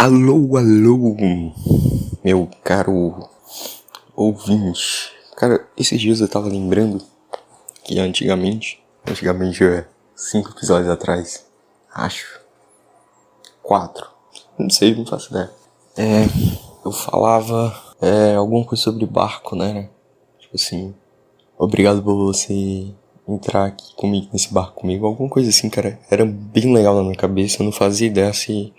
Alô, alô, meu caro ouvinte. Cara, esses dias eu tava lembrando que antigamente é 5 episódios atrás, acho, 4, não sei, não faço ideia. Eu falava alguma coisa sobre barco, né? Tipo assim, obrigado por você entrar aqui comigo, nesse barco comigo, alguma coisa assim, cara. Era bem legal na minha cabeça, eu não fazia ideia se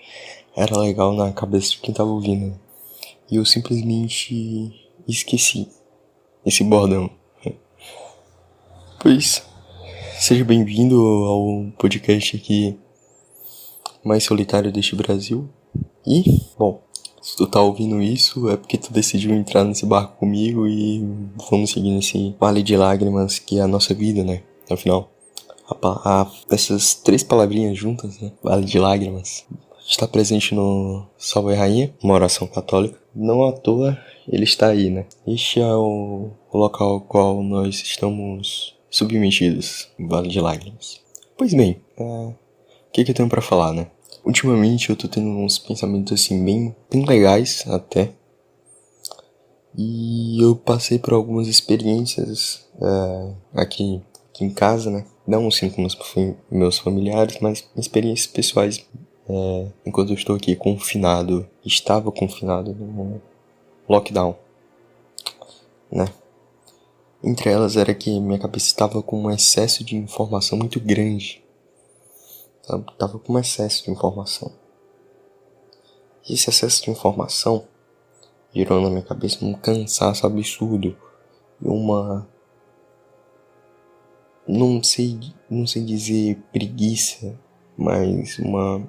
era legal na cabeça de quem tava ouvindo. E eu simplesmente esqueci esse bordão. Pois, seja bem-vindo ao podcast aqui mais solitário deste Brasil. E, bom, se tu tá ouvindo isso é porque tu decidiu entrar nesse barco comigo e vamos seguir nesse vale de lágrimas que é a nossa vida, né? Afinal, essas 3 palavrinhas juntas, né? Vale de lágrimas. Está presente no Salve Rainha, uma oração católica. Não à toa ele está aí, né? Este é o local ao qual nós estamos submetidos, Vale de Lágrimas. Pois bem, o que eu tenho pra falar, né? Ultimamente eu tô tendo uns pensamentos assim bem legais até. E eu passei por algumas experiências aqui em casa, né? Não assim com meus familiares, mas experiências pessoais. Enquanto eu estou aqui estava confinado no lockdown, né? Entre elas era que minha cabeça estava com um excesso de informação muito grande. Tava com um excesso de informação. E esse excesso de informação gerou na minha cabeça um cansaço absurdo. E não sei dizer preguiça, mas uma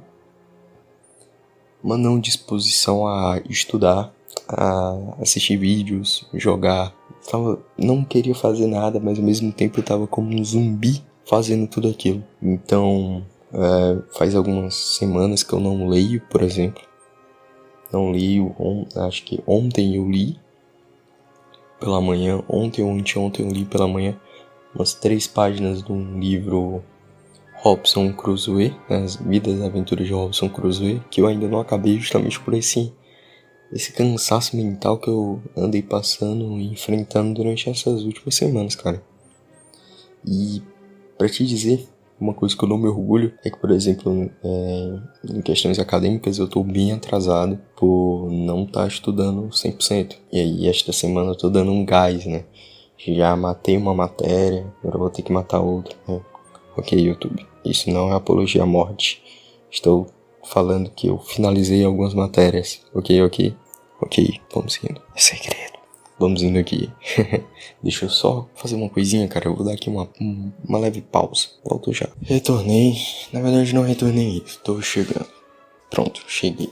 não disposição a estudar, a assistir vídeos, jogar. Não queria fazer nada, mas ao mesmo tempo eu tava como um zumbi fazendo tudo aquilo. Então, faz algumas semanas que eu não leio, por exemplo. Não leio, acho que ontem eu li pela manhã, ontem ou anteontem eu li pela manhã umas 3 páginas de um livro Robinson Crusoe, As Vidas e Aventuras de Robinson Crusoe, que eu ainda não acabei justamente por esse cansaço mental que eu andei passando e enfrentando durante essas últimas semanas, cara. E pra te dizer, uma coisa que eu não me orgulho é que, por exemplo, em questões acadêmicas eu tô bem atrasado por não estar estudando 100%. E aí esta semana eu tô dando um gás, né? Já matei uma matéria, agora vou ter que matar outra, né? Ok, YouTube, isso não é apologia à morte. Estou falando que eu finalizei algumas matérias. Ok, vamos indo. É segredo. Vamos indo aqui. Deixa eu só fazer uma coisinha, cara. Eu vou dar aqui uma leve pausa. Volto já. Retornei. Na verdade não retornei. Estou chegando. Pronto, cheguei.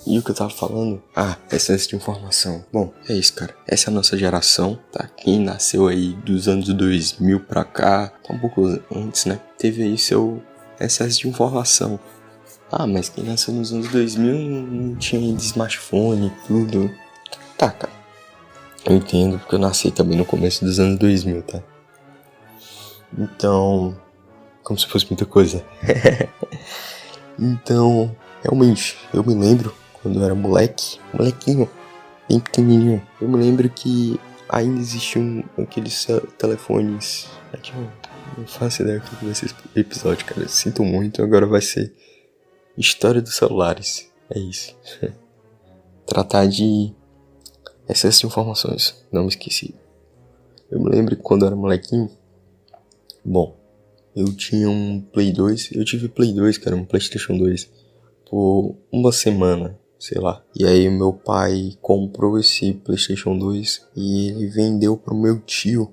E o que eu tava falando? Excesso de informação. Bom, é isso, cara. Essa é a nossa geração, tá? Quem nasceu aí dos anos 2000 pra cá, tá um pouco antes, né? Teve aí seu excesso de informação. Mas quem nasceu nos anos 2000 não tinha ainda smartphone e tudo. Tá, cara. Eu entendo, porque eu nasci também no começo dos anos 2000, tá? Então, como se fosse muita coisa. Então, realmente, eu me lembro quando eu era molequinho, bem pequenininho. Eu me lembro que ainda existiam aqueles telefones. Aqui eu não faço ideia do que vai ser esse episódio, cara. Eu sinto muito, agora vai ser história dos celulares. É isso. Tratar de excesso de informações. Não me esqueci. Eu me lembro que quando eu era molequinho, bom, eu tinha um Play 2. Eu tive Play 2, cara, um PlayStation 2, por uma semana, sei lá. E aí meu pai comprou esse PlayStation 2 e ele vendeu pro meu tio.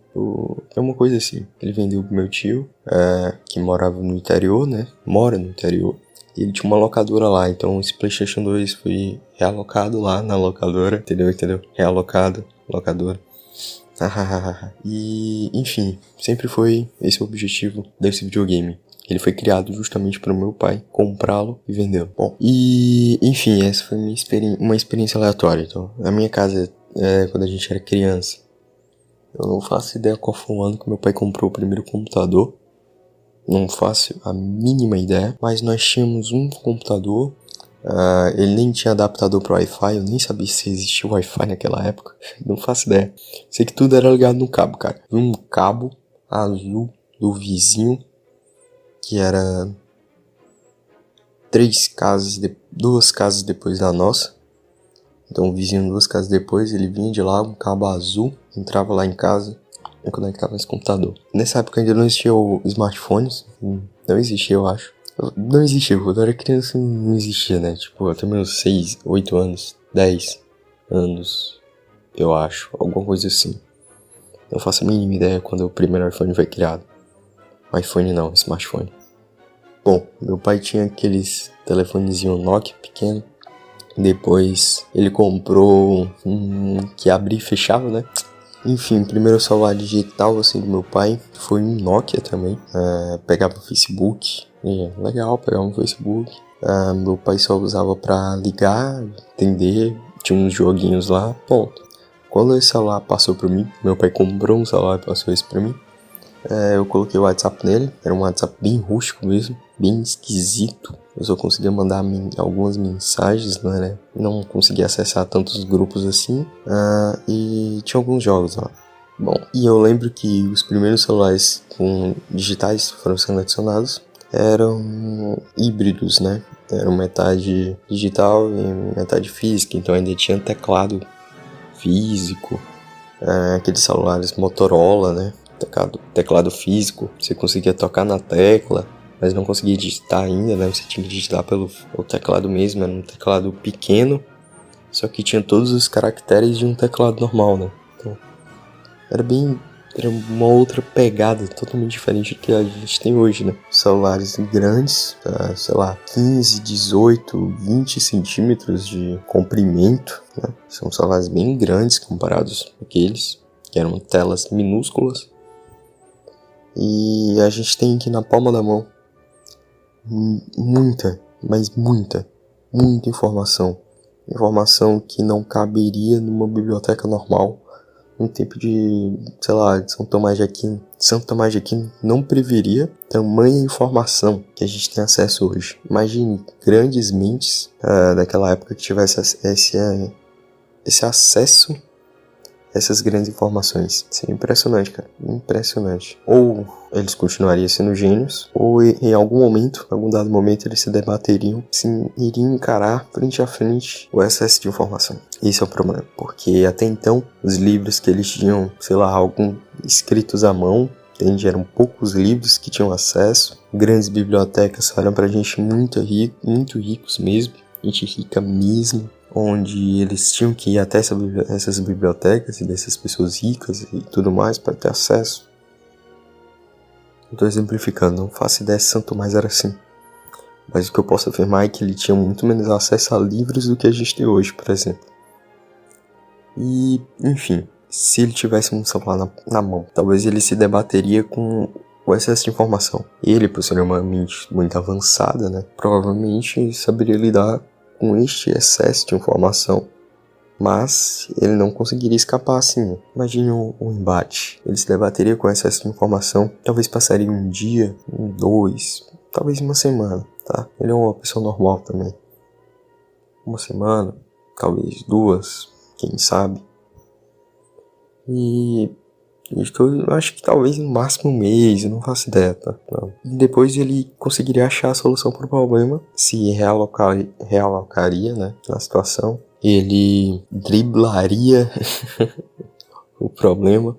É uma coisa assim. Ele vendeu pro meu tio, que morava no interior, né? Mora no interior. E ele tinha uma locadora lá. Então esse PlayStation 2 foi realocado lá na locadora. Entendeu? Realocado, locadora. E, enfim, sempre foi esse o objetivo desse videogame. Ele foi criado justamente para o meu pai comprá-lo e vendê-lo. Bom, e, enfim, essa foi uma experiência aleatória. Então, na minha casa, quando a gente era criança, eu não faço ideia qual foi o ano que meu pai comprou o primeiro computador. Não faço a mínima ideia, mas nós tínhamos um computador Ele nem tinha adaptador pro Wi-Fi, eu nem sabia se existia Wi-Fi naquela época. Não faço ideia. Sei que tudo era ligado no cabo, cara. Um cabo azul do vizinho, que era 2 casas depois da nossa. Então o vizinho 2 casas depois, ele vinha de lá, um cabo azul, entrava lá em casa e conectava esse computador. Nessa época ainda não existia o smartphones, não existia, eu acho. Não existia, quando eu era criança não existia, né? Tipo, até meus 6, 8 anos, 10 anos, eu acho, alguma coisa assim. Não faço a mínima ideia quando o primeiro iPhone foi criado. iPhone não, smartphone. Bom, meu pai tinha aqueles telefonezinho Nokia pequeno. Depois ele comprou um que abria e fechava, né? Enfim, o primeiro celular digital assim do meu pai foi um Nokia também. Pegava o Facebook, legal, pegava o Facebook. Meu pai só usava pra ligar, atender, tinha uns joguinhos lá, ponto. Quando esse celular passou pra mim, meu pai comprou um celular e passou isso pra mim. Eu coloquei o WhatsApp nele, era um WhatsApp bem rústico mesmo, bem esquisito. Eu só conseguia mandar algumas mensagens, né? Não conseguia acessar tantos grupos assim. E tinha alguns jogos lá. Bom, e eu lembro que os primeiros celulares com digitais foram sendo adicionados eram híbridos, né? Eram metade digital e metade física, então ainda tinha teclado físico. Aqueles celulares Motorola, né? Teclado físico, você conseguia tocar na tecla, mas não conseguia digitar ainda, né? Você tinha que digitar pelo teclado mesmo, era um teclado pequeno, só que tinha todos os caracteres de um teclado normal, né? Então, era uma outra pegada totalmente diferente do que a gente tem hoje, né? Celulares grandes, sei lá, 15, 18, 20 centímetros de comprimento, né? São celulares bem grandes comparados com aqueles, que eram telas minúsculas. E a gente tem aqui na palma da mão muita, mas muita informação. Informação que não caberia numa biblioteca normal. No tempo de, sei lá, de São Tomás de Aquino. São Tomás de Aquino não preveria tamanha informação que a gente tem acesso hoje. Imagine grandes mentes daquela época que tivesse esse acesso essas grandes informações. Isso é impressionante, cara. Impressionante. Ou eles continuariam sendo gênios, ou em algum dado momento, eles se debateriam, iriam encarar frente a frente o excesso de informação. Esse é o problema. Porque até então, os livros que eles tinham, sei lá, escritos à mão, entende? Eram poucos livros que tinham acesso. Grandes bibliotecas eram pra gente muito ricos mesmo. Gente rica mesmo. Onde eles tinham que ir até essas bibliotecas e dessas pessoas ricas e tudo mais para ter acesso. Estou exemplificando, não faço ideia se Santo Tomás era assim. Mas o que eu posso afirmar é que ele tinha muito menos acesso a livros do que a gente tem hoje, por exemplo. E, enfim, se ele tivesse um celular na mão, talvez ele se debateria com o excesso de informação. Ele, por ser uma mente muito avançada, né, provavelmente saberia lidar com este excesso de informação, mas ele não conseguiria escapar assim. Imagine um embate. Ele se debateria com excesso de informação, talvez passaria um dia, 2, talvez uma semana, tá? Ele é uma pessoa normal também. Uma semana, talvez 2, quem sabe. E eu acho que talvez no máximo um mês, eu não faço ideia, tá? Não. E depois ele conseguiria achar a solução para o problema, se realocaria, né, na situação. Ele driblaria o problema.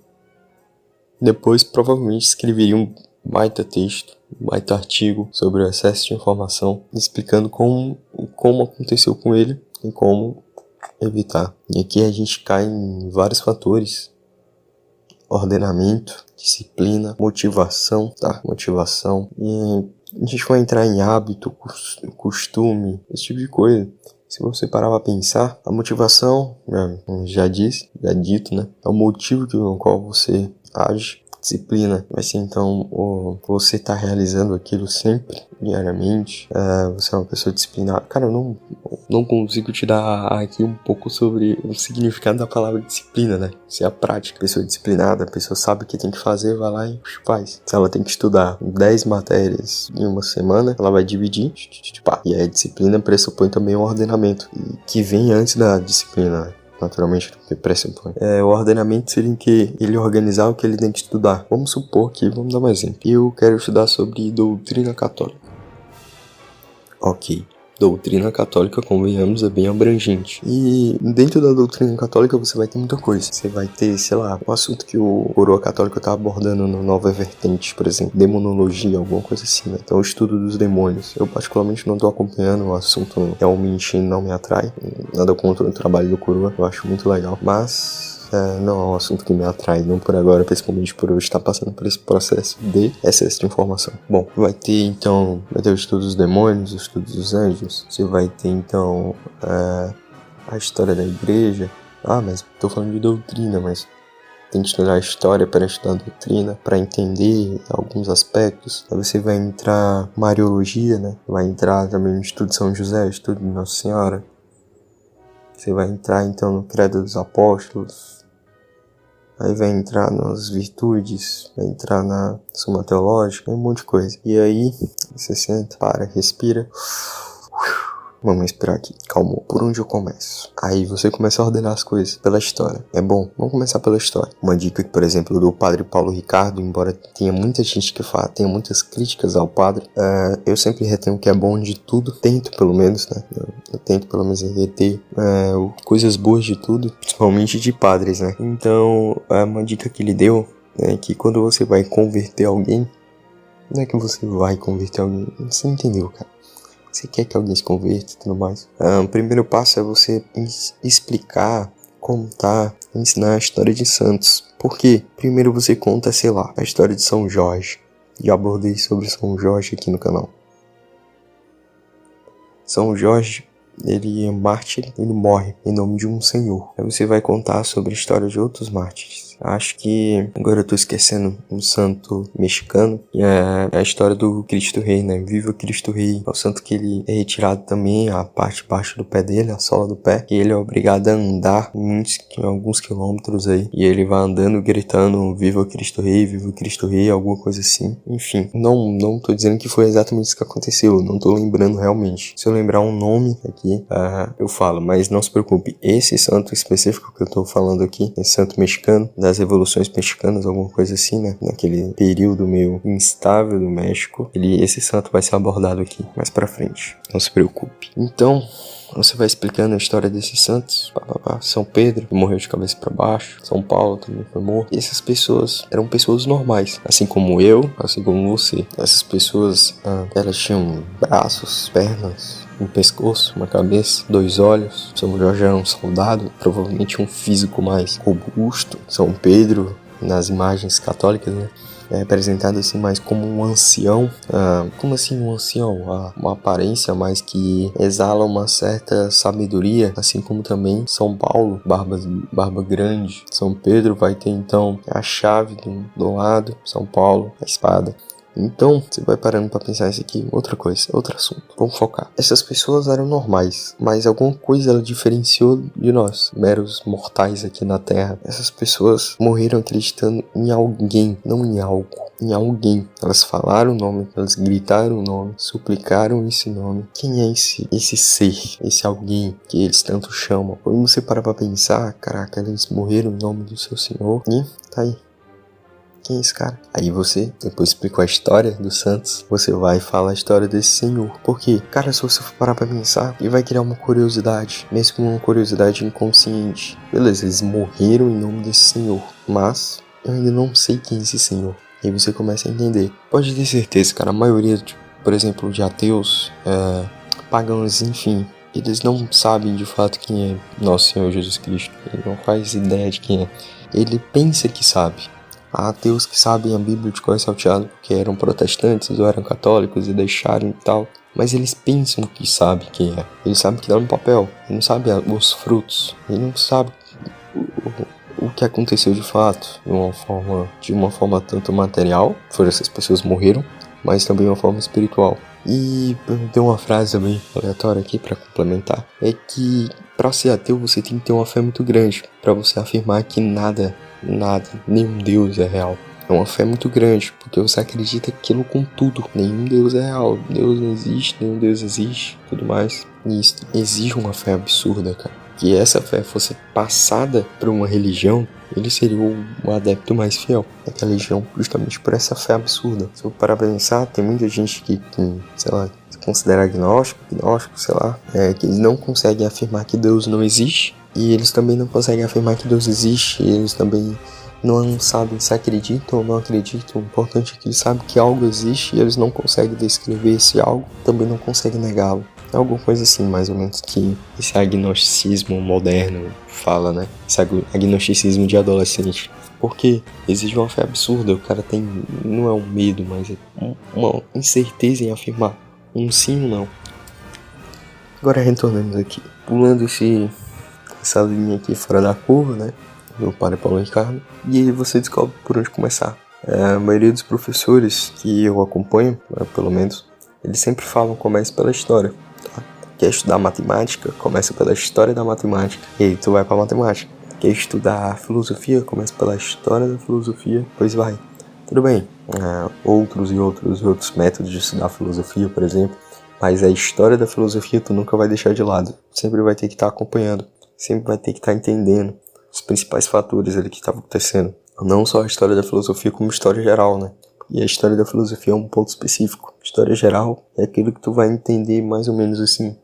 Depois provavelmente escreveria um baita texto, um baita artigo sobre o excesso de informação, explicando como aconteceu com ele e como evitar. E aqui a gente cai em vários fatores. Ordenamento, disciplina, motivação, tá? Motivação. E a gente vai entrar em hábito, costume, esse tipo de coisa. Se você parar pra pensar, a motivação, já dito, né? É o motivo pelo qual você age. Disciplina vai ser então você tá realizando aquilo sempre, diariamente. Você é uma pessoa disciplinada. Cara, eu não consigo te dar aqui um pouco sobre o significado da palavra disciplina, né? Isso é a prática. A pessoa disciplinada, a pessoa sabe o que tem que fazer, vai lá e faz. Se ela tem que estudar 10 matérias em uma semana, ela vai dividir, pá. E aí a disciplina pressupõe também um ordenamento, que vem antes da disciplina, né? Naturalmente, porque pressupõe. O ordenamento seria em que ele organizar o que ele tem que estudar. Vamos supor que, vamos dar um exemplo. Eu quero estudar sobre doutrina católica. Ok. Doutrina católica, convenhamos, é bem abrangente. E dentro da doutrina católica você vai ter muita coisa. Você vai ter, sei lá, um assunto que o coroa católico tá abordando no Nova Vertente, por exemplo, demonologia, alguma coisa assim, né? Então, o estudo dos demônios. Eu particularmente não tô acompanhando, o assunto realmente não me atrai. Nada contra o trabalho do coroa, eu acho muito legal. Mas não é um assunto que me atrai, não por agora, principalmente por eu estar passando por esse processo de excesso de informação. Bom, vai ter o estudo dos demônios, o estudo dos anjos. Você vai ter então a história da igreja. Mas tô falando de doutrina, mas tem que estudar a história para estudar a doutrina, para entender alguns aspectos. Aí você vai entrar Mariologia, né? Vai entrar também no estudo de São José, estudo de Nossa Senhora. Você vai entrar então no Credo dos Apóstolos. Aí vai entrar nas virtudes, vai entrar na Suma Teológica, um monte de coisa. E aí, você senta, para, respira. Vamos respirar aqui. Calma. Por onde eu começo? Aí você começa a ordenar as coisas pela história. É bom. Vamos começar pela história. Uma dica, por exemplo, do padre Paulo Ricardo, embora tenha muita gente que fala, tenha muitas críticas ao padre, eu sempre retenho que é bom de tudo. Tento, pelo menos, né? Eu tento, pelo menos, reter coisas boas de tudo, principalmente de padres, né? Então, uma dica que ele deu é que quando você vai converter alguém, não é que você vai converter alguém, você entendeu, cara? Você quer que alguém se converta e tudo mais. O primeiro passo é você explicar, contar, ensinar a história de santos. Por quê? Primeiro você conta, sei lá, a história de São Jorge. Já abordei sobre São Jorge aqui no canal. São Jorge, ele é mártir, ele morre em nome de um senhor. Aí você vai contar sobre a história de outros mártires. Acho que agora eu tô esquecendo um santo mexicano, que é a história do Cristo Rei, né? Viva Cristo Rei. É o santo que ele é retirado também, a parte de baixo do pé dele, a sola do pé, e ele é obrigado a andar alguns quilômetros aí, e ele vai andando gritando Viva Cristo Rei, alguma coisa assim. Enfim, não tô dizendo que foi exatamente isso que aconteceu, não tô lembrando realmente. Se eu lembrar um nome aqui, eu falo, mas não se preocupe, esse santo específico que eu tô falando aqui, esse santo mexicano, das revoluções mexicanas, alguma coisa assim, né? Naquele período meio instável do México. Esse santo vai ser abordado aqui mais pra frente. Não se preocupe. Então, você vai explicando a história desses santos. São Pedro, que morreu de cabeça pra baixo. São Paulo também foi morto. E essas pessoas eram pessoas normais. Assim como eu, assim como você. Essas pessoas, elas tinham braços, pernas, um pescoço, uma cabeça, 2 olhos. São Jorge era um soldado, provavelmente um físico mais robusto. São Pedro, nas imagens católicas, né, é representado assim mais como um ancião. Como assim um ancião? Uma aparência mais que exala uma certa sabedoria, assim como também São Paulo, barba grande. São Pedro vai ter então a chave do lado, São Paulo, a espada. Então, você vai parando pra pensar isso aqui, outra coisa, outro assunto. Vamos focar. Essas pessoas eram normais, mas alguma coisa ela diferenciou de nós, meros mortais aqui na Terra. Essas pessoas morreram acreditando em alguém, não em algo, em alguém. Elas falaram o nome, elas gritaram o nome, suplicaram esse nome. Quem é esse ser, esse alguém que eles tanto chamam? Quando você para pra pensar, caraca, eles morreram em nome do seu Senhor. E tá aí. Quem é esse cara? Aí você, depois explicou a história dos santos, você vai falar a história desse senhor. Por quê? Cara, se você for parar pra pensar, ele vai criar uma curiosidade, mesmo que uma curiosidade inconsciente. Beleza, eles morreram em nome desse senhor, mas eu ainda não sei quem é esse senhor. E aí você começa a entender. Pode ter certeza, cara, a maioria, por exemplo, de ateus, pagãos, enfim, eles não sabem de fato quem é nosso Senhor Jesus Cristo. Ele não faz ideia de quem é. Ele pensa que sabe. Há ateus que sabem a Bíblia de cor salteado porque eram protestantes ou eram católicos e deixaram e tal. Mas eles pensam que sabem quem é. Eles sabem que dá no papel. Ele não sabe os frutos. Ele não sabe o que aconteceu de fato, de uma forma tanto material, foram essas pessoas morreram, mas também uma forma espiritual. E tem uma frase também aleatória aqui para complementar, é que para ser ateu você tem que ter uma fé muito grande, para você afirmar que nada, nenhum Deus é real. É uma fé muito grande, porque você acredita aquilo com tudo. Nenhum Deus é real, Deus não existe, nenhum Deus existe, tudo mais. E isso exige uma fé absurda, cara. Que essa fé fosse passada por uma religião, ele seria o adepto mais fiel daquela religião, justamente por essa fé absurda. Se eu parar pra pensar, tem muita gente que sei lá, se considera agnóstico, sei lá, que eles não conseguem afirmar que Deus não existe, e eles também não conseguem afirmar que Deus existe, e eles também não sabem se acreditam ou não acreditam. O importante é que eles sabem que algo existe e eles não conseguem descrever esse algo, também não conseguem negá-lo. É alguma coisa assim, mais ou menos, que esse agnosticismo moderno fala, né? Esse agnosticismo de adolescente. Porque exige uma fé absurda, o cara tem, não é um medo, mas é uma incerteza em afirmar um sim ou não. Agora retornamos aqui, pulando essa linha aqui fora da curva, né? Do Padre Paulo Ricardo, e aí você descobre por onde começar. A maioria dos professores que eu acompanho, pelo menos, eles sempre falam comece pela história. Tá? Quer estudar matemática? Começa pela história da matemática, e aí tu vai pra matemática. Quer estudar filosofia? Começa pela história da filosofia, pois vai. Tudo bem, outros métodos de estudar filosofia, por exemplo, mas a história da filosofia tu nunca vai deixar de lado. Sempre vai ter que estar acompanhando, sempre vai ter que estar entendendo os principais fatores ali que estavam acontecendo. Não só a história da filosofia, como história geral, né? E a história da filosofia é um ponto específico. História geral é aquilo que tu vai entender mais ou menos assim.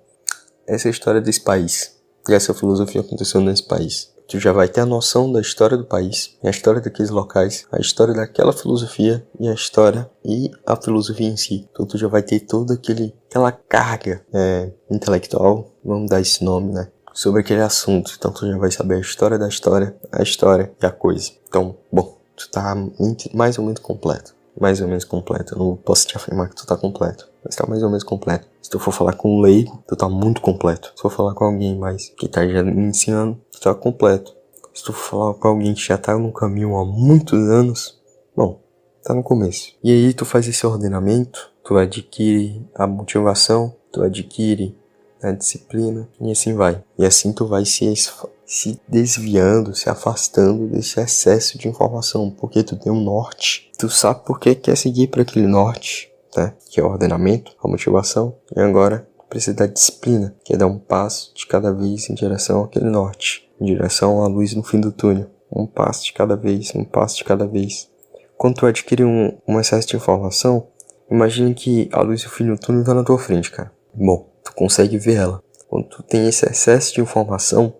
Essa é a história desse país. E essa filosofia aconteceu nesse país. Tu já vai ter a noção da história do país, a história daqueles locais, a história daquela filosofia e a filosofia em si. Então tu já vai ter toda aquela carga intelectual, vamos dar esse nome, né? Sobre aquele assunto. Então tu já vai saber a história da história, a história e a coisa. Então, bom, tu tá mais ou menos completo. Mais ou menos completo. Eu não posso te afirmar que tu tá completo, mas tá mais ou menos completo. Se tu for falar com um leigo, tu tá muito completo. Se tu for falar com alguém mais que tá já iniciando, tu tá completo. Se tu for falar com alguém que já tá no caminho há muitos anos, bom, tá no começo. E aí tu faz esse ordenamento, tu adquire a motivação, tu adquire a disciplina, e assim vai. E assim tu vai se desviando, se afastando desse excesso de informação, porque tu tem um norte. Tu sabe por que quer seguir para aquele norte, né? Que é o ordenamento, a motivação. E agora tu precisa da disciplina, que é dar um passo de cada vez em direção àquele norte, em direção à luz no fim do túnel. Um passo de cada vez, um passo de cada vez. Quando tu adquire um excesso de informação, imagine que a luz no fim do túnel tá na tua frente, cara. Bom, tu consegue ver ela. Quando tu tem esse excesso de informação,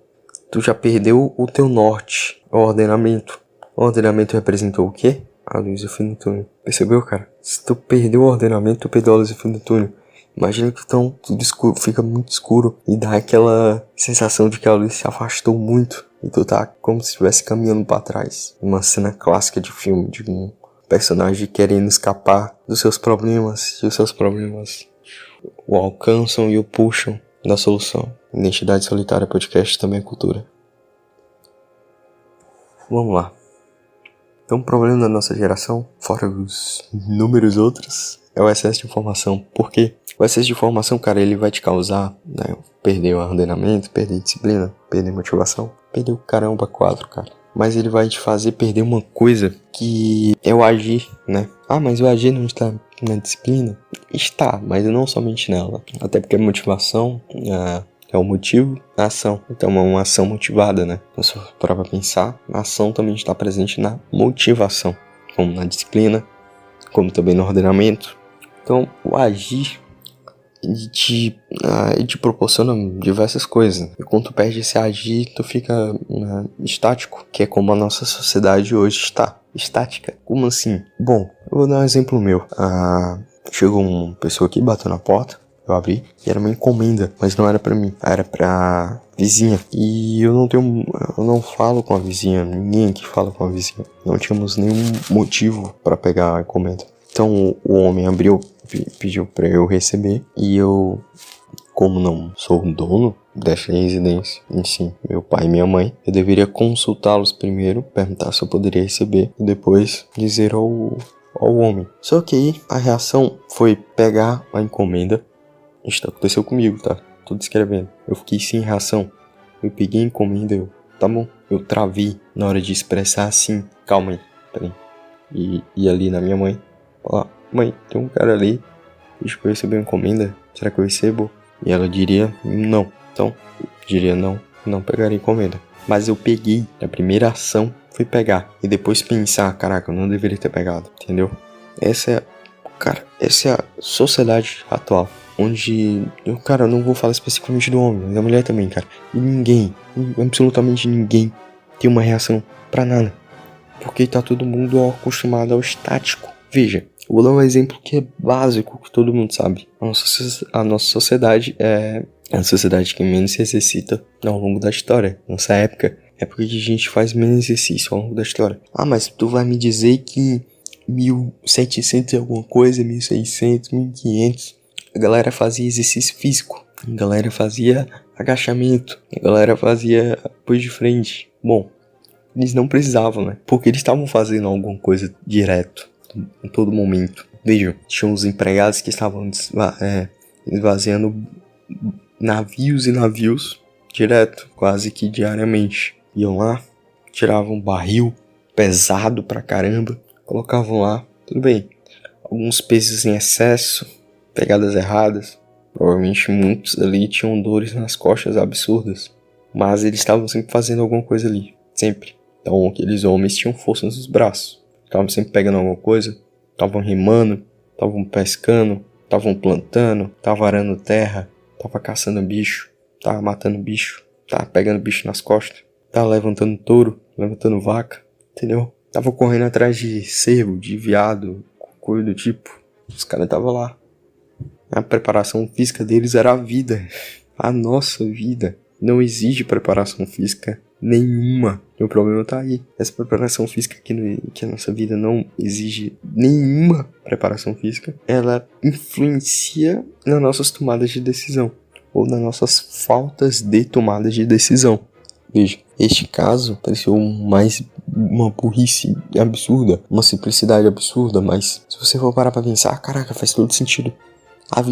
tu já perdeu o teu norte, o ordenamento. O ordenamento representou o quê? A luz do fim do túnel. Percebeu, cara? Se tu perdeu o ordenamento, tu perdeu a luz do fim do túnel. Imagina que então tudo escuro, fica muito escuro e dá aquela sensação de que a luz se afastou muito e tu tá como se estivesse caminhando para trás. Uma cena clássica de filme, de um personagem querendo escapar dos seus problemas e os seus problemas o alcançam e o puxam da solução. Identidade Solitária Podcast também é cultura. Vamos lá. Então, o problema da nossa geração, fora os inúmeros outros, é o excesso de informação. Por quê? O excesso de informação, cara, ele vai te causar, né, perder o ordenamento, perder disciplina, perder motivação, perder o caramba 4, cara. Mas ele vai te fazer perder uma coisa que é o agir, né? Ah, mas o agir não está na disciplina? Está, mas não somente nela. Até porque a motivação é o motivo da ação. Então é uma ação motivada, né? Então, se for parar pra pensar, a ação também está presente na motivação, como na disciplina, como também no ordenamento. Então o agir ele te proporciona diversas coisas. E quando tu perde esse agir, tu fica estático, que é como a nossa sociedade hoje está. Estática. Como assim? Bom, eu vou dar um exemplo meu. Chegou uma pessoa aqui, bateu na porta, eu abri, e era uma encomenda, mas não era pra mim, era pra vizinha. E eu não falo com a vizinha, ninguém aqui fala com a vizinha. Não tínhamos nenhum motivo pra pegar a encomenda. Então o homem abriu, pediu pra eu receber, e eu como não sou o dono desta residência, e sim, meu pai e minha mãe, eu deveria consultá-los primeiro, perguntar se eu poderia receber, e depois dizer ao homem. Só que aí, a reação foi pegar a encomenda. Isso aconteceu comigo, tá? Tô descrevendo. Eu fiquei sem reação. Eu peguei a encomenda, tá bom? Eu travei na hora de expressar assim. Calma aí, peraí. E ali na minha mãe, falar, mãe, tem um cara ali, deixa eu receber uma encomenda, será que eu recebo? E ela diria não. Então, eu diria não pegaria encomenda. Mas eu peguei, a primeira ação foi pegar. E depois pensar, caraca, eu não deveria ter pegado, entendeu? Essa é a sociedade atual. Onde, eu não vou falar especificamente do homem, mas da mulher também, cara. E ninguém, absolutamente ninguém, tem uma reação pra nada. Porque tá todo mundo acostumado ao estático. Veja, eu vou dar um exemplo que é básico, que todo mundo sabe. A nossa sociedade é a sociedade que menos se exercita ao longo da história. Nessa época, é porque a gente faz menos exercício ao longo da história. Ah, mas tu vai me dizer que 1700 e alguma coisa, 1600, 1500, a galera fazia exercício físico. A galera fazia agachamento. A galera fazia apoio de frente. Bom, eles não precisavam, né? Porque eles estavam fazendo alguma coisa direto, em todo momento. Vejam, tinha uns empregados que estavam esvaziando navios e navios direto, quase que diariamente. Iam lá, tiravam um barril pesado pra caramba, colocavam lá, tudo bem. Alguns pesos em excesso, pegadas erradas. Provavelmente muitos ali tinham dores nas costas absurdas. Mas eles estavam sempre fazendo alguma coisa ali, sempre. Então aqueles homens tinham força nos braços. Estavam sempre pegando alguma coisa, estavam remando, estavam pescando, estavam plantando, estavam arando terra, estavam caçando bicho, estavam matando bicho, estavam pegando bicho nas costas, estavam levantando touro, levantando vaca, entendeu? Estavam correndo atrás de cervo, de veado, coisa do tipo. Os caras estavam lá. A preparação física deles era a vida, a nossa vida. Não exige preparação física nenhuma. E o problema tá aí. Essa preparação física que a nossa vida não exige nenhuma preparação física, ela influencia nas nossas tomadas de decisão. Ou nas nossas faltas de tomadas de decisão. Veja, este caso pareceu mais uma burrice absurda, uma simplicidade absurda, mas se você for parar pra pensar, caraca, faz todo sentido. A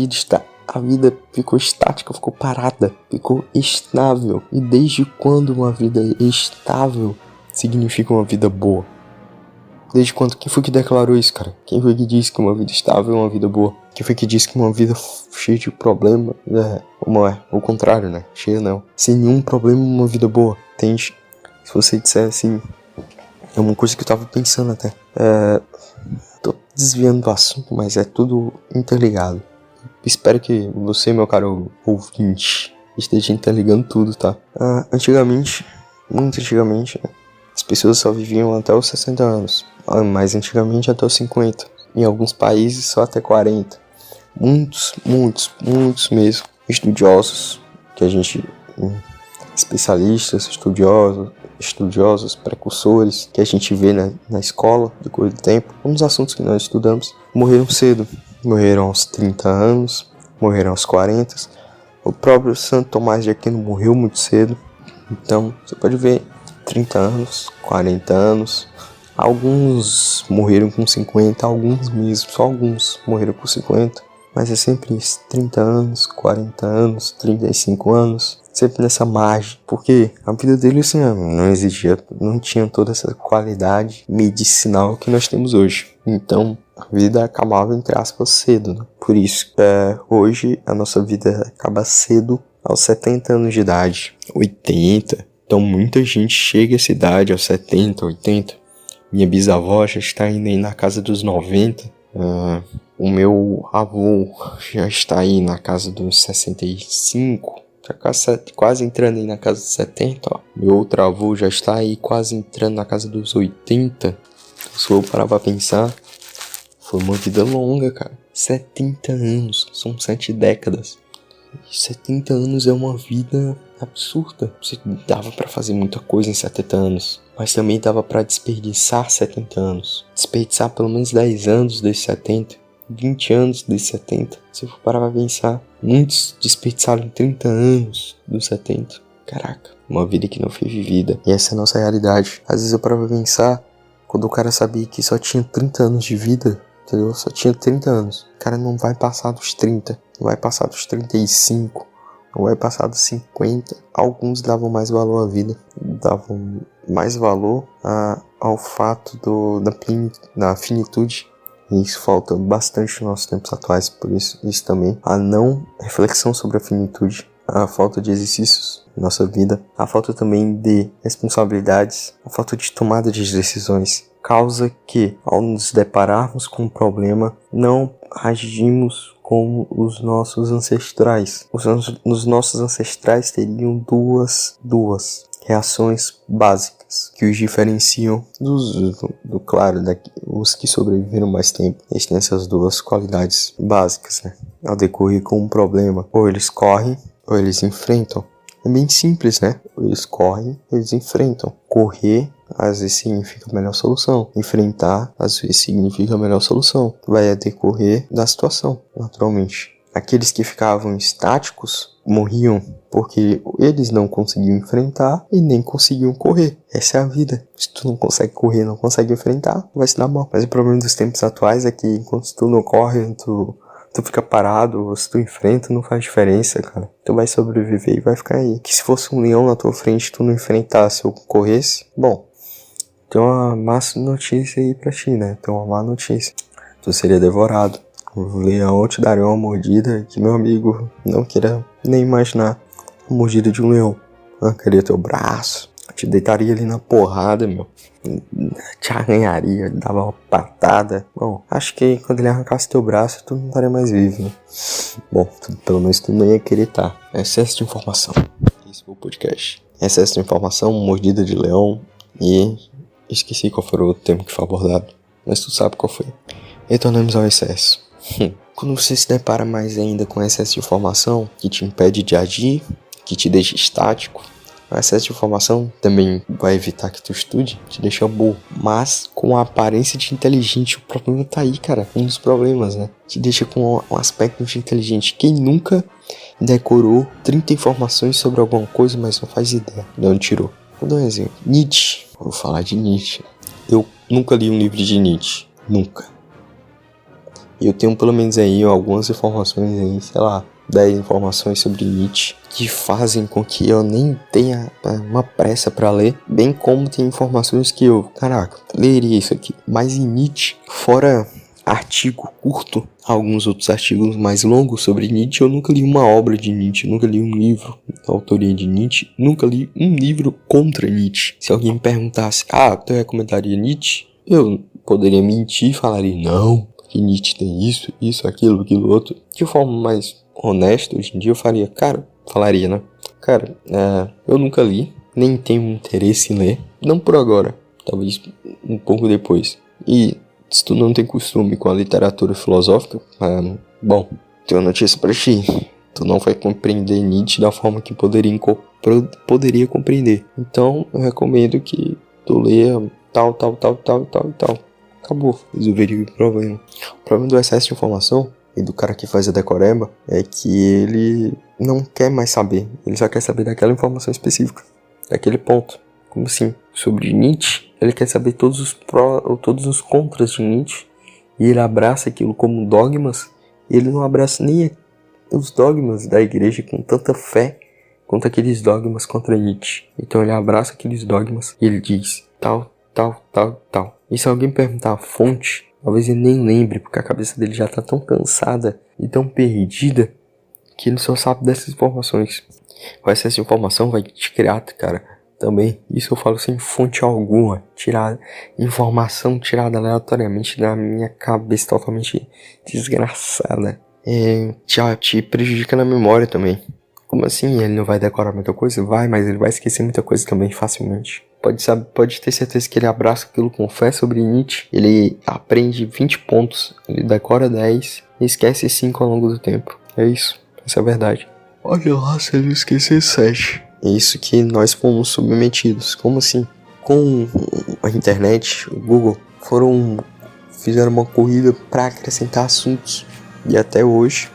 vida ficou estática, ficou parada, ficou estável. E desde quando uma vida estável significa uma vida boa? Desde quando? Quem foi que declarou isso, cara? Quem foi que disse que uma vida estável é uma vida boa? Quem foi que disse que uma vida cheia de problema como é? O contrário, né? Cheia não. Sem nenhum problema, uma vida boa. Entende? Se você disser assim... É uma coisa que eu tava pensando até. Tô desviando do assunto, mas é tudo interligado. Espero que você, meu caro ouvinte, esteja interligando tudo, tá? Antigamente, muito antigamente, né? As pessoas só viviam até os 60 anos. Mais antigamente até os 50. Em alguns países só até 40. Muitos mesmo estudiosos, que a gente... especialistas, estudiosos, precursores, que a gente vê na escola, depois do tempo, nos assuntos que nós estudamos, morreram cedo. Morreram aos 30 anos, morreram aos 40. O próprio Santo Tomás de Aquino morreu muito cedo. Então, você pode ver, 30 anos, 40 anos. Alguns morreram com 50, alguns mesmo, só alguns morreram com 50. Mas é sempre isso, 30 anos, 40 anos, 35 anos. Sempre nessa margem, porque a vida dele assim, não tinha toda essa qualidade medicinal que nós temos hoje. Então, a vida acabava, entre aspas, cedo, né? Por isso, hoje a nossa vida acaba cedo, aos 70 anos de idade, 80. Então, muita gente chega a essa idade, aos 70, 80. Minha bisavó já está indo aí na casa dos 90. O meu avô já está aí na casa dos 65. Quase entrando aí na casa dos 70, ó. Meu outro avô já está aí quase entrando na casa dos 80. Se eu parar pra pensar, foi uma vida longa, cara. 70 anos, são 7 décadas. 70 anos é uma vida absurda. Você dava pra fazer muita coisa em 70 anos, mas também dava pra desperdiçar 70 anos. Desperdiçar pelo menos 10 anos desses 70. 20 anos dos 70. Se eu for parar pra pensar, muitos desperdiçaram 30 anos dos 70. Caraca, uma vida que não foi vivida. E essa é a nossa realidade. Às vezes eu paro pra pensar, quando o cara sabia que só tinha 30 anos de vida, entendeu? Só tinha 30 anos. O cara não vai passar dos 30, não vai passar dos 35, não vai passar dos 50. Alguns davam mais valor à vida, davam mais valor ao fato da finitude. E isso falta bastante nos nossos tempos atuais, por isso também. A não reflexão sobre a finitude, a falta de exercícios na nossa vida, a falta também de responsabilidades, a falta de tomada de decisões, causa que, ao nos depararmos com um problema, não agimos como os nossos ancestrais. Os nossos ancestrais teriam duas reações básicas que os diferenciam os que sobreviveram mais tempo. Eles têm essas duas qualidades básicas, né? Ao decorrer com um problema, ou eles correm ou eles enfrentam. É bem simples, né? Ou eles correm ou eles enfrentam. Correr às vezes significa a melhor solução. Enfrentar às vezes significa a melhor solução. Vai decorrer da situação, naturalmente. Aqueles que ficavam estáticos morriam porque eles não conseguiam enfrentar e nem conseguiam correr. Essa é a vida. Se tu não consegue correr, não consegue enfrentar, vai se dar mal. Mas o problema dos tempos atuais é que enquanto tu não corre, tu fica parado, ou se tu enfrenta, não faz diferença, cara. Tu vai sobreviver e vai ficar aí. Que se fosse um leão na tua frente, tu não enfrentasse ou corresse, bom, tem uma má notícia aí pra ti, né? Tem uma má notícia. Tu seria devorado. O leão te daria uma mordida que, meu amigo, não queira nem imaginar. A mordida de um leão. Arrancaria teu braço, te deitaria ali na porrada, meu. Te arranharia, dava uma patada. Bom, acho que quando ele arrancasse teu braço, tu não estaria mais vivo, né? Bom, pelo menos tu não ia querer estar. Excesso de informação. Esse foi o podcast. Excesso de informação, mordida de leão e... esqueci qual foi o outro tema que foi abordado. Mas tu sabe qual foi. Retornamos ao excesso. Quando você se depara mais ainda com excesso de informação que te impede de agir, que te deixa estático, o excesso de informação também vai evitar que tu estude, te deixa burro. Mas com a aparência de inteligente, o problema tá aí, cara. Um dos problemas, né? Te deixa com um aspecto de inteligente. Quem nunca decorou 30 informações sobre alguma coisa, mas não faz ideia de onde tirou? Vou dar um exemplo. Nietzsche. Vou falar de Nietzsche. Eu nunca li um livro de Nietzsche. Nunca. E eu tenho pelo menos aí algumas informações aí, sei lá, 10 informações sobre Nietzsche que fazem com que eu nem tenha uma pressa pra ler, bem como tem informações que eu, caraca, leria isso aqui. Mas em Nietzsche, fora artigo curto, alguns outros artigos mais longos sobre Nietzsche, eu nunca li uma obra de Nietzsche, nunca li um livro da autoria de Nietzsche, nunca li um livro contra Nietzsche. Se alguém me perguntasse, tu recomendaria Nietzsche? Eu poderia mentir e falaria, não, que Nietzsche tem isso, aquilo outro. De forma mais honesta, hoje em dia eu falaria, né? Eu nunca li, nem tenho interesse em ler, não por agora, talvez um pouco depois. E se tu não tem costume com a literatura filosófica, bom, tenho uma notícia pra ti. Tu não vai compreender Nietzsche da forma que poderia compreender. Então, eu recomendo que tu leia tal. Acabou, resolveria o problema. O problema do excesso de informação e do cara que faz a decoreba é que ele não quer mais saber. Ele só quer saber daquela informação específica, daquele ponto. Como assim? Sobre Nietzsche, ele quer saber todos os pró ou todos os contras de Nietzsche. E ele abraça aquilo como dogmas. E ele não abraça nem os dogmas da igreja com tanta fé quanto aqueles dogmas contra Nietzsche. Então ele abraça aqueles dogmas e ele diz tal. E se alguém perguntar a fonte, talvez ele nem lembre, porque a cabeça dele já tá tão cansada e tão perdida que ele só sabe dessas informações. O excesso de informação vai te criar, cara, também. Isso eu falo sem fonte alguma. Informação tirada aleatoriamente da minha cabeça, totalmente desgraçada. Te prejudica na memória também. Como assim? Ele não vai decorar muita coisa? Vai, mas ele vai esquecer muita coisa também facilmente. Pode ter certeza que ele abraça aquilo com fé sobre Nietzsche. Ele aprende 20 pontos, ele decora 10 e esquece 5 ao longo do tempo. É isso, essa é a verdade. Olha lá se ele esquecer 7. É isso que nós fomos submetidos. Como assim? Com a internet, o Google, foram fizeram uma corrida para acrescentar assuntos. E até hoje,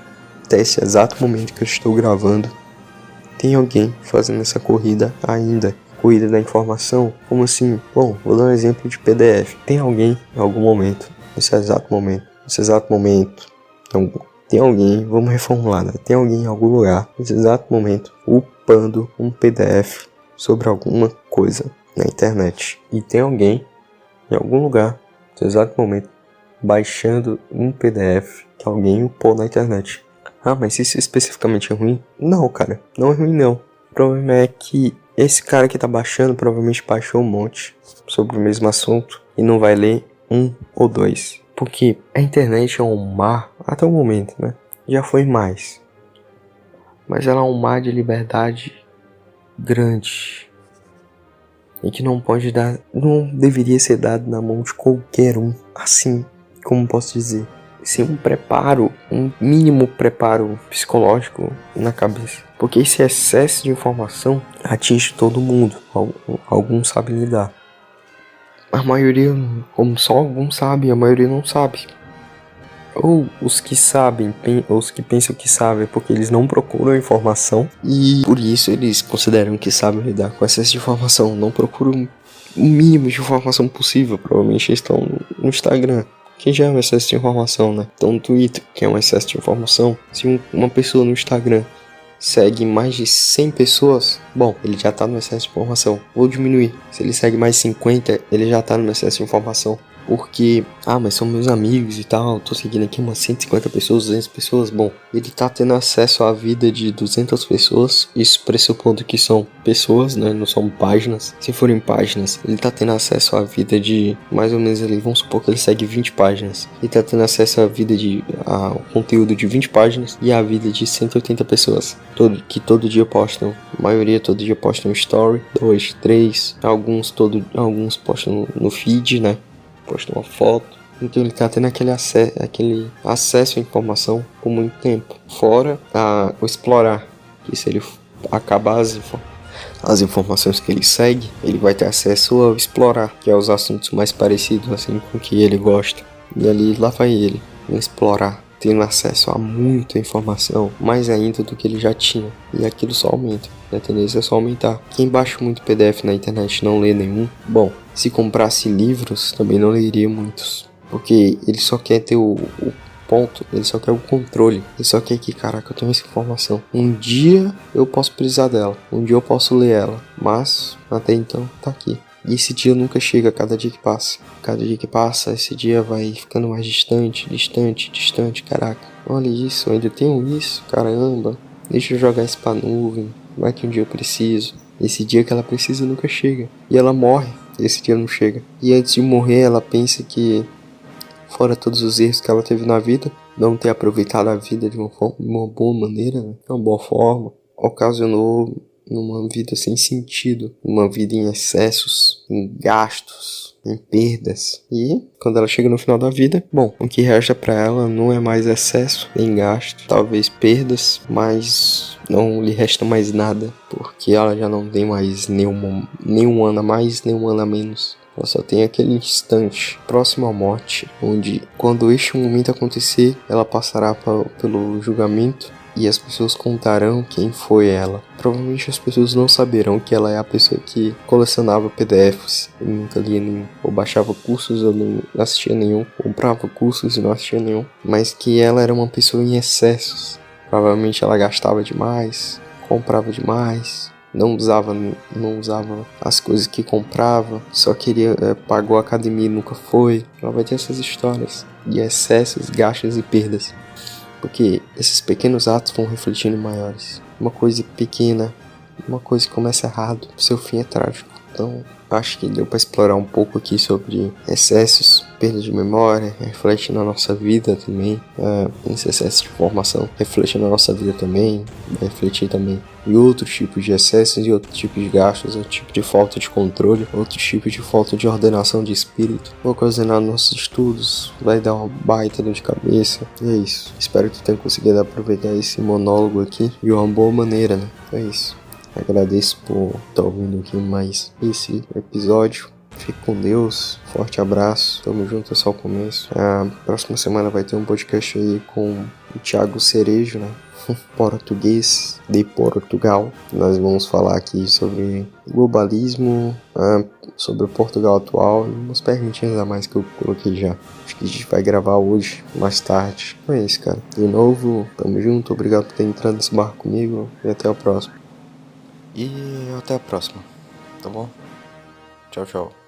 até esse exato momento que eu estou gravando, tem alguém fazendo essa corrida ainda. Corrida da informação? Como assim? Bom, vou dar um exemplo de PDF. Tem alguém em algum momento, nesse exato momento, não, tem alguém, vamos reformular, né? Tem alguém em algum lugar, nesse exato momento, upando um PDF sobre alguma coisa na internet. E tem alguém em algum lugar, nesse exato momento, baixando um PDF que alguém upou na internet. Ah, mas isso especificamente é ruim? Não, cara, não é ruim não. O problema é que esse cara que tá baixando provavelmente baixou um monte sobre o mesmo assunto e não vai ler um ou dois. Porque a internet é um mar, até o momento, né? Já foi mais. Mas ela é um mar de liberdade grande. E que não pode dar, não deveria ser dado na mão de qualquer um. Assim, como posso dizer, sem um preparo, um mínimo preparo psicológico na cabeça. Porque esse excesso de informação atinge todo mundo. Alguns sabem lidar. A maioria, como só alguns sabem, a maioria não sabe. Ou os que sabem, ou os que pensam que sabem, porque eles não procuram informação e por isso eles consideram que sabem lidar com excesso de informação. Não procuram o mínimo de informação possível. Provavelmente estão no Instagram, que já é um excesso de informação, né? Estão no Twitter, que é um excesso de informação. Se uma pessoa no Instagram segue mais de 100 pessoas, bom, ele já tá no excesso de informação. Vou diminuir. Se ele segue mais 50, ele já tá no excesso de informação. Porque, mas são meus amigos e tal, tô seguindo aqui umas 150 pessoas, 200 pessoas. Bom, ele tá tendo acesso à vida de 200 pessoas, isso pressupondo que são pessoas, né, não são páginas. Se forem páginas, ele tá tendo acesso à vida de, mais ou menos ali, vamos supor que ele segue 20 páginas. Ele tá tendo acesso à vida ao conteúdo de 20 páginas e à vida de 180 pessoas, que todo dia postam. A maioria todo dia postam story, 2, 3, alguns postam no feed, né? Posta uma foto, então ele tá tendo aquele acesso à informação por muito tempo. Fora o explorar, que se ele acabar as informações que ele segue, ele vai ter acesso ao explorar, que é os assuntos mais parecidos assim com o que ele gosta. E ali lá vai ele explorar, tendo acesso a muita informação, mais ainda do que ele já tinha. E aquilo só aumenta, a tendência é só aumentar. Quem baixa muito PDF na internet não lê nenhum, bom, se comprasse livros também não leria muitos. Porque ele só quer ter o ponto, ele só quer o controle. Ele só quer que, caraca, eu tenho essa informação. Um dia eu posso precisar dela, um dia eu posso ler ela, mas até então tá aqui. E esse dia nunca chega, cada dia que passa. Cada dia que passa, esse dia vai ficando mais distante, caraca. Olha isso, eu ainda tenho isso, caramba. Deixa eu jogar isso pra nuvem, vai que um dia eu preciso. Esse dia que ela precisa nunca chega. E ela morre, esse dia não chega. E antes de morrer, ela pensa que, fora todos os erros que ela teve na vida, não ter aproveitado a vida de uma boa maneira, né? De uma boa forma, ocasionou numa vida sem sentido, uma vida em excessos, em gastos, em perdas. E quando ela chega no final da vida, bom, o que resta pra ela não é mais excesso, nem gasto, talvez perdas, mas não lhe resta mais nada, porque ela já não tem mais nenhum ano a mais, nenhum ano a menos. Ela só tem aquele instante próximo à morte, onde quando este momento acontecer, ela passará pelo julgamento e as pessoas contarão quem foi ela. Provavelmente as pessoas não saberão que ela é a pessoa que colecionava PDFs e nunca lia nenhum, ou baixava cursos ou não assistia nenhum, comprava cursos e não assistia nenhum, mas que ela era uma pessoa em excessos. Provavelmente ela gastava demais, comprava demais, não usava as coisas que comprava, só queria, pagou a academia e nunca foi. Ela vai ter essas histórias de excessos, gastos e perdas, porque esses pequenos atos vão refletindo em maiores. Uma coisa pequena, uma coisa que começa errado, seu fim é trágico. Então, acho que deu para explorar um pouco aqui sobre excessos, perda de memória, reflete na nossa vida também. Esse excesso de informação reflete na nossa vida também, vai refletir também em outros tipos de excessos e outros tipos de gastos, outro tipo de falta de controle, outro tipo de falta de ordenação de espírito. Vai ocasionar nossos estudos, vai dar uma baita dor de cabeça. E é isso. Espero que tenha conseguido aproveitar esse monólogo aqui de uma boa maneira, né? É isso. Agradeço por estar ouvindo aqui mais esse episódio. Fique com Deus. Forte abraço. Tamo junto, é só o começo. Próxima semana vai ter um podcast aí com o Thiago Cerejo, né? Português de Portugal. Nós vamos falar aqui sobre globalismo, sobre o Portugal atual e umas perguntinhas a mais que eu coloquei já. Acho que a gente vai gravar hoje, mais tarde. Então é isso, cara. De novo, tamo junto. Obrigado por ter entrado nesse barco comigo e até a próxima. Tá bom? Tchau, tchau.